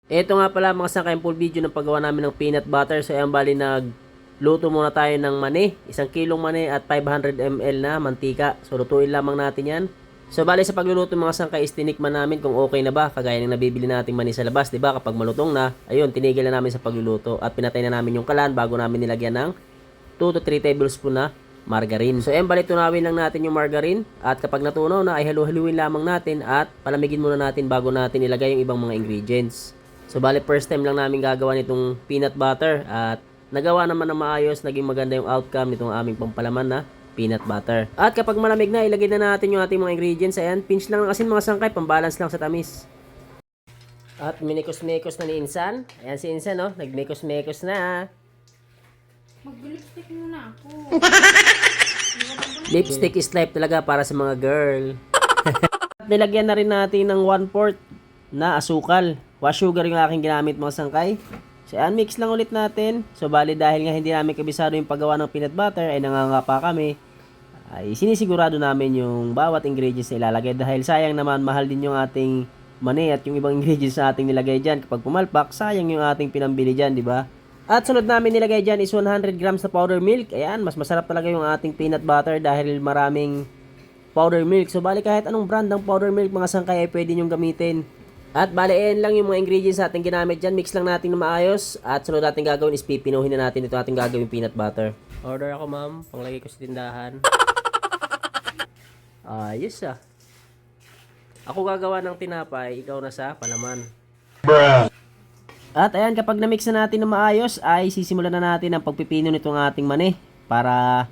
Ito nga pala mga sangkay, full video ng paggawa namin ng peanut butter. So ayan, bali nagluto muna tayo ng mani, 1 kilong mani at 500 ml na mantika. So lutuin lamang natin yan. So bali sa pagluluto mga sangkay is tinikman namin kung okay na ba, kagaya ng nabibili nating mani sa labas, 'di ba? Kapag malutong na, ayun, tinigil na namin sa pagluluto at pinatay na namin yung kalan bago namin nilagyan ng 2 to 3 tablespoon na margarine. So ayan, bali tunawin lang natin yung margarine at kapag natunaw na ay halu-haluin lamang natin at palamigin muna natin bago natin ilagay yung ibang mga ingredients. So bali first time lang namin gagawa nitong peanut butter at nagawa naman ng maayos, naging maganda yung outcome nitong aming pampalaman na peanut butter. At kapag malamig na, ilagay na natin yung ating mga ingredients. Ayan, pinch lang ng asin mga sangkay, pambalance lang sa tamis. At minikos-mekos na ni Insan. Ayan si Insan, no? Nagmekos-mekos na. Mag-lipstick muna ako. Lipstick is life talaga para sa mga girl. Nilagyan na rin natin ng 1/4 na asukal. Wash sugar yung aking ginamit mga sangkay. So ayan, mix lang ulit natin. So bali dahil nga hindi namin kabisado yung paggawa ng peanut butter ay nangangapa kami, ay sinisigurado namin yung bawat ingredients na ilalagay dahil sayang naman mahal din yung ating mani at yung ibang ingredients na ating nilagay dyan. Kapag pumalpak, sayang yung ating pinambili dyan, di ba? At sunod namin nilagay dyan is 100 grams na powder milk. Ayan, mas masarap talaga yung ating peanut butter dahil maraming powder milk. So bali kahit anong brand ng powder milk mga sangkay ay pwede nyong gamitin. At baliin lang yung mga ingredients natin ginamit dyan. Mix lang natin na maayos. At sunod natin gagawin is pipinuhin na natin ito ating gagawin peanut butter. Order ako ma'am. Panglagay ko sa tindahan. Ayos ah. Ako gagawa ng tinapay. Ikaw na sa palaman. Bruh. At ayan, kapag na-mix na natin na maayos ay sisimulan na natin ang pagpipino nitong ating mani. Para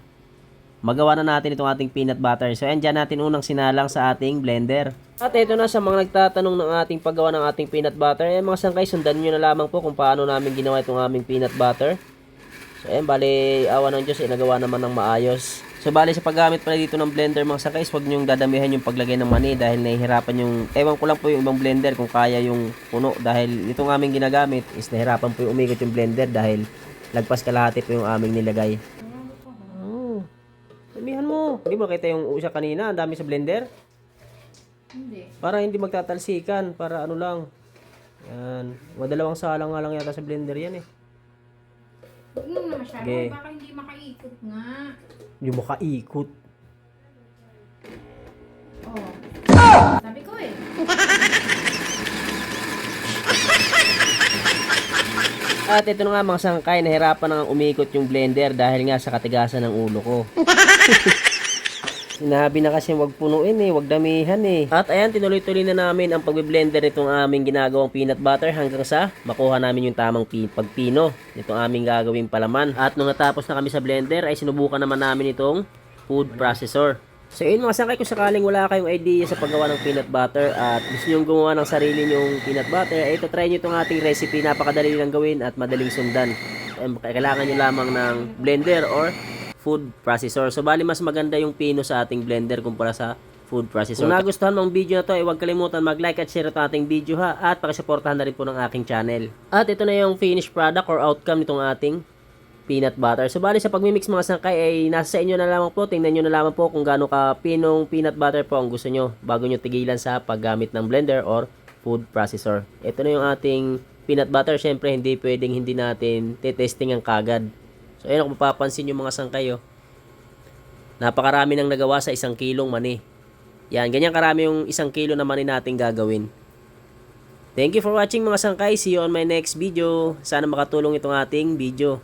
magawa na natin itong ating peanut butter. So ayan, dyan natin unang sinalang sa ating blender. At ito na sa mga nagtatanong ng ating paggawa ng ating peanut butter. Ayan mga sangkay, sundan nyo na lamang po kung paano namin ginawa itong aming peanut butter. So ayan, bali awa ng Diyos, nagawa naman ng maayos. So bali sa paggamit pala dito ng blender mga sangkay, huwag nyo dadamihan yung paglagay ng mani dahil nahihirapan yung, ewan ko lang po yung ibang blender kung kaya yung puno. Dahil itong aming ginagamit is nahirapan po yung umikot yung blender dahil lagpas kalahati po yung aming nilagay. Damihan mo. Hindi mo kita yung usa kanina, ang dami sa blender. Hindi. Para hindi magtatalsikan, para ano lang. Yan. Madalawang salang nga lang yata sa blender yan eh. Huwag mo na masyado. Okay. Baka hindi makaikot nga. Hindi mo kaikot. Oh. Sabi ko eh. At ito na nga mga sangkay, nahirapan na nga umikot yung blender dahil nga sa katigasan ng ulo ko. Sinabi na kasi wag punuin eh, wag damihan eh. At ayan, tinuloy-tuloy na namin ang pagbe-blender nitong aming ginagawang peanut butter hanggang sa makuha namin yung tamang pagpino nitong aming gagawing palaman. At nung natapos na kami sa blender ay sinubukan naman namin itong food processor. So yun mga sangkay, kung sakaling wala kayong idea sa paggawa ng peanut butter at gusto nyo gumawa ng sarili nyong peanut butter, ay ito try nyo itong ating recipe. Napakadali lang gawin at madaling sundan. Kailangan nyo lamang ng blender or food processor. So bali mas maganda yung pino sa ating blender kumpara sa food processor. Kung nagustuhan mo ang video na to, ay huwag kalimutan mag-like at share ito ating video ha, at pakisuportahan na rin po ng aking channel. At ito na yung finished product or outcome nitong ating peanut butter. So bali sa pagmimix mga sangkay ay nasa sa inyo na lamang po. Tingnan nyo na lamang po kung gaano ka pinong peanut butter po ang gusto nyo bago nyo tigilan sa paggamit ng blender or food processor. Ito na yung ating peanut butter. Syempre hindi pwedeng hindi natin testing ang kagad. So ayun, kung mapapansin yung mga sangkay oh, napakarami nang nagawa sa 1 kilong mani. Yan, ganyan karami yung 1 kilo na mani natin gagawin. Thank you for watching mga sangkay. See you on my next video. Sana makatulong itong ating video.